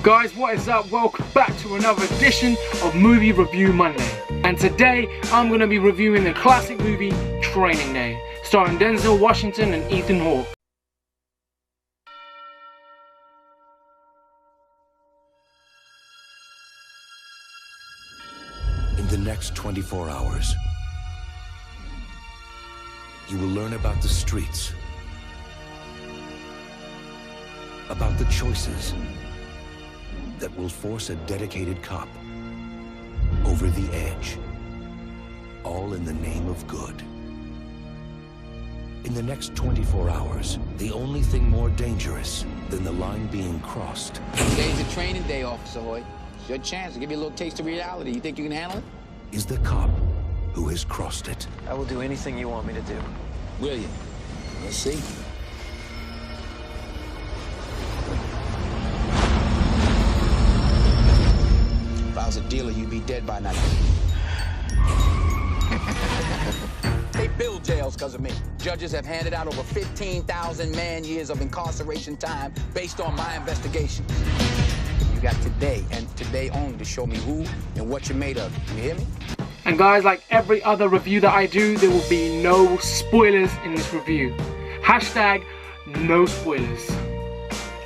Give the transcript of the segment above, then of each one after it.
Guys, what is up? Welcome back to another edition of Movie Review Monday. And today I'm going to be reviewing the classic movie Training Day, starring Denzel Washington and Ethan Hawke. In the next 24 hours, you will learn about the streets, about the choices that will force a dedicated cop over the edge, all in the name of good. In the next 24 hours, the only thing more dangerous than the line being crossed. Today's a training day, Officer Hoyt. It's your chance to give you a little taste of reality. You think you can handle it? Is the cop who has crossed it. I will do anything you want me to do. Will you? Let's see. If I was a dealer, you'd be dead by now. They build jails because of me. Judges have handed out over 15,000 man-years of incarceration time based on my investigation. You got today, and today only, to show me who and what you're made of. You hear me? And guys, like every other review that I do, there will be no spoilers in this review. Hashtag no spoilers.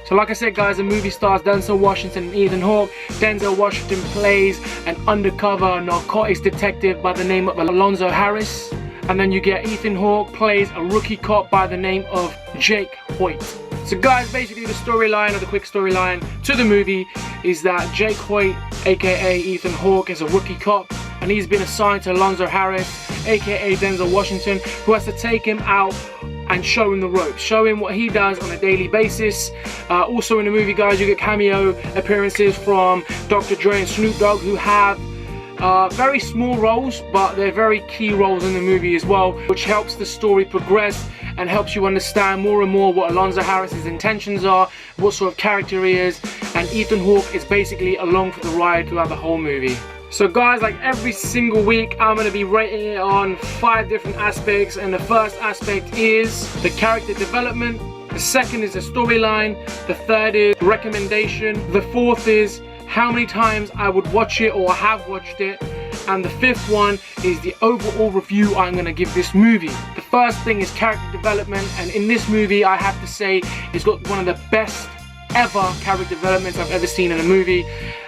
So like I said guys, the movie stars Denzel Washington and Ethan Hawke. Denzel Washington plays an undercover narcotics detective by the name of Alonzo Harris. And then you get Ethan Hawke plays a rookie cop by the name of Jake Hoyt. So guys, basically the storyline, or the quick storyline to the movie, is that Jake Hoyt, aka Ethan Hawke, is a rookie cop, and he's been assigned to Alonzo Harris, aka Denzel Washington, who has to take him out and show him the ropes, show him what he does on a daily basis. Also in the movie guys, you get cameo appearances from Dr. Dre and Snoop Dogg, who have very small roles, but they're very key roles in the movie as well, which helps the story progress and helps you understand more and more what Alonzo Harris's intentions are, what sort of character he is, and Ethan Hawke is basically along for the ride throughout the whole movie. So guys, like every single week, I'm going to be rating it on 5 different aspects, and the first aspect is the character development, the second is the storyline, the third is recommendation, the fourth is how many times I would watch it or have watched it, and the fifth one is the overall review I'm going to give this movie. The first thing is character development, and in this movie I have to say it's got one of the best ever character developments I've ever seen in a movie.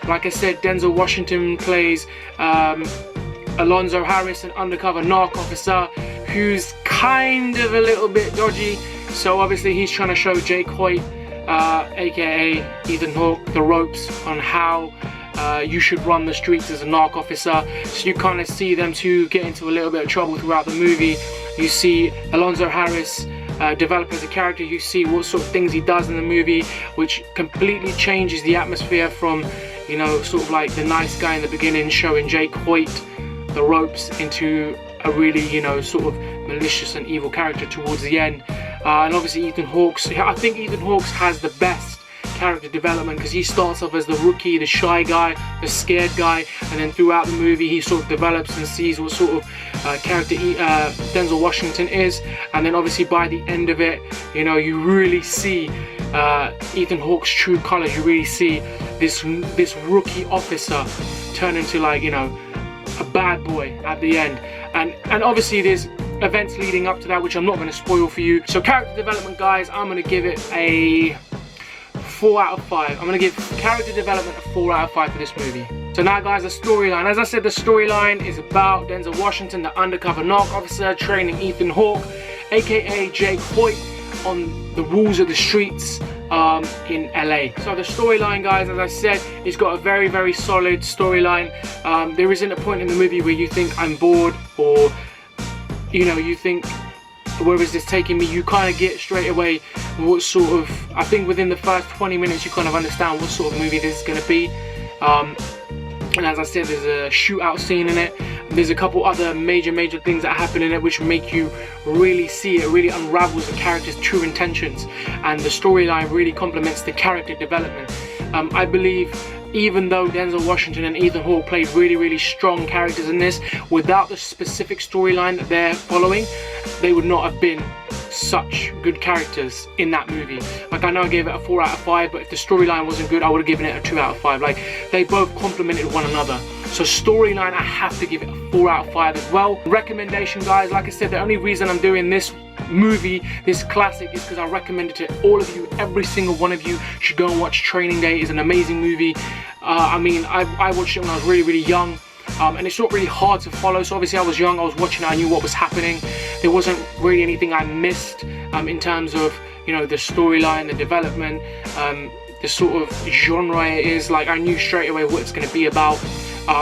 Like I said, Denzel Washington plays Alonzo Harris, an undercover narc officer who's kind of a little bit dodgy, so obviously he's trying to show Jake Hoyt, aka Ethan Hawke, the ropes on how you should run the streets as a narc officer. So you kind of see them two get into a little bit of trouble throughout the movie. You see Alonzo Harris develop as a character. You see what sort of things he does in the movie, which completely changes the atmosphere from, you know, sort of like the nice guy in the beginning showing Jake Hoyt the ropes into a really, you know, sort of malicious and evil character towards the end. And obviously Ethan Hawke's, I think Ethan Hawke's has the best character development, because he starts off as the rookie, the shy guy, the scared guy, and then throughout the movie he sort of develops and sees what sort of character Denzel Washington is, and then obviously by the end of it, you know, you really see Ethan Hawke's true colors. You really see this rookie officer turn into, like, you know, a bad boy at the end, and obviously there's events leading up to that which I'm not going to spoil for you. So character development guys, I'm going to give it a 4 out of 5. I'm going to give character development a 4 out of 5 for this movie. So now guys, the storyline. As I said, the storyline is about Denzel Washington, the undercover narc officer, training Ethan Hawke, aka Jake Hoyt, on the rules of the streets in LA. So the storyline guys, as I said, it's got a very, very solid storyline. There isn't a point in the movie where you think I'm bored, or, you know, you think, where is this taking me? You kind of get straight away what sort of, I think within the first 20 minutes you kind of understand what sort of movie this is going to be. And as I said, there's a shootout scene in it. There's a couple other major things that happen in it which make you really see it, really unravels the character's true intentions, and the storyline really complements the character development. I believe even though Denzel Washington and Ethan Hawke played really strong characters in this, without the specific storyline that they're following, they would not have been such good characters in that movie. Like, I know I gave it a 4 out of 5, but if the storyline wasn't good, I would have given it a 2 out of 5. Like, they both complemented one another. So storyline, I have to give it a 4 out of 5 as well. Recommendation, guys, like I said, the only reason I'm doing this movie, this classic, is because I recommend it to all of you. Every single one of you should go and watch Training Day. It's an amazing movie. I mean, I watched it when I was really, really young. And it's not really hard to follow. So obviously I was young, I was watching it, I knew what was happening. There wasn't really anything I missed in terms of, you know, the storyline, the development, the sort of genre it is. Like, I knew straight away what it's going to be about.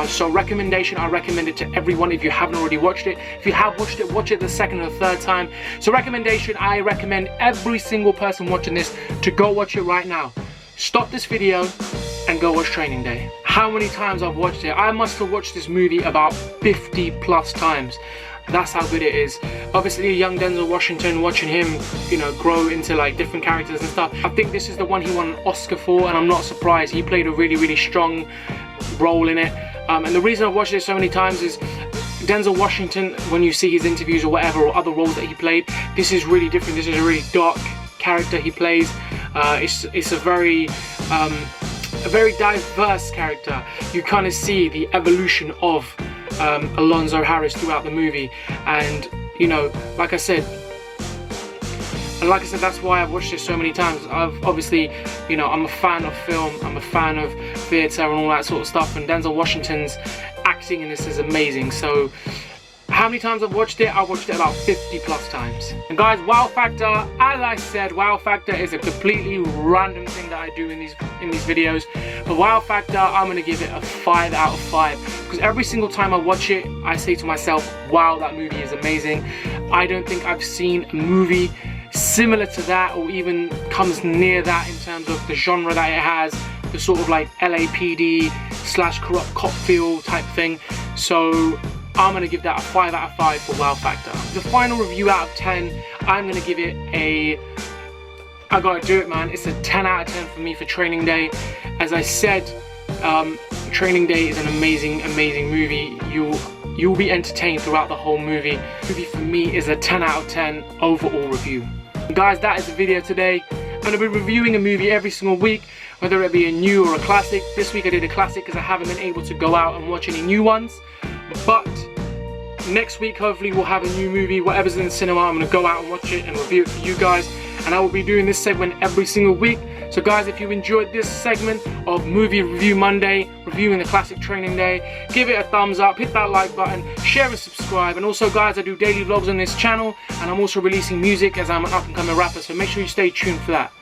So recommendation, I recommend it to everyone if you haven't already watched it. If you have watched it, watch it the second or third time. So recommendation, I recommend every single person watching this to go watch it right now. Stop this video and go watch Training Day. How many times I've watched it? I must have watched this movie about 50 plus times. That's how good it is. Obviously, young Denzel Washington, watching him, you know, grow into like different characters and stuff. I think this is the one he won an Oscar for, and I'm not surprised. He played a really, really strong role in it. And the reason I've watched it so many times is Denzel Washington, when you see his interviews or whatever, or other roles that he played, this is really different. This is a really dark character he plays. It's a very diverse character. You kind of see the evolution of Alonzo Harris throughout the movie, and you know, like I said, that's why I've watched it so many times. I've obviously, you know, I'm a fan of film, I'm a fan of theatre and all that sort of stuff, and Denzel Washington's acting in this is amazing. So how many times I've watched it? I've watched it about 50 plus times. And guys, wow factor, as I said, wow factor is a completely random thing that I do in these videos. But wow factor, I'm gonna give it a 5 out of 5. Because every single time I watch it, I say to myself, wow, that movie is amazing. I don't think I've seen a movie similar to that, or even comes near that in terms of the genre that it has, the sort of like LAPD / corrupt cop feel type thing. So I'm going to give that a 5 out of 5 for wow factor. The final review out of 10, I'm going to give it a, I gotta do it, man, it's a 10 out of 10 for me for Training Day. As I said, Training Day is an amazing, amazing movie. You'll be entertained throughout the whole movie. The movie for me is a 10 out of 10 overall review. And guys, that is the video today. I'm going to be reviewing a movie every single week, whether it be a new or a classic. This week I did a classic because I haven't been able to go out and watch any new ones. But next week, hopefully, we'll have a new movie. Whatever's in the cinema, I'm going to go out and watch it and review it for you guys. And I will be doing this segment every single week. So guys, if you enjoyed this segment of Movie Review Monday, reviewing the classic Training Day, give it a thumbs up, hit that like button, share and subscribe. And also guys, I do daily vlogs on this channel, and I'm also releasing music as I'm an up and coming rapper, so make sure you stay tuned for that.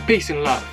Peace and love.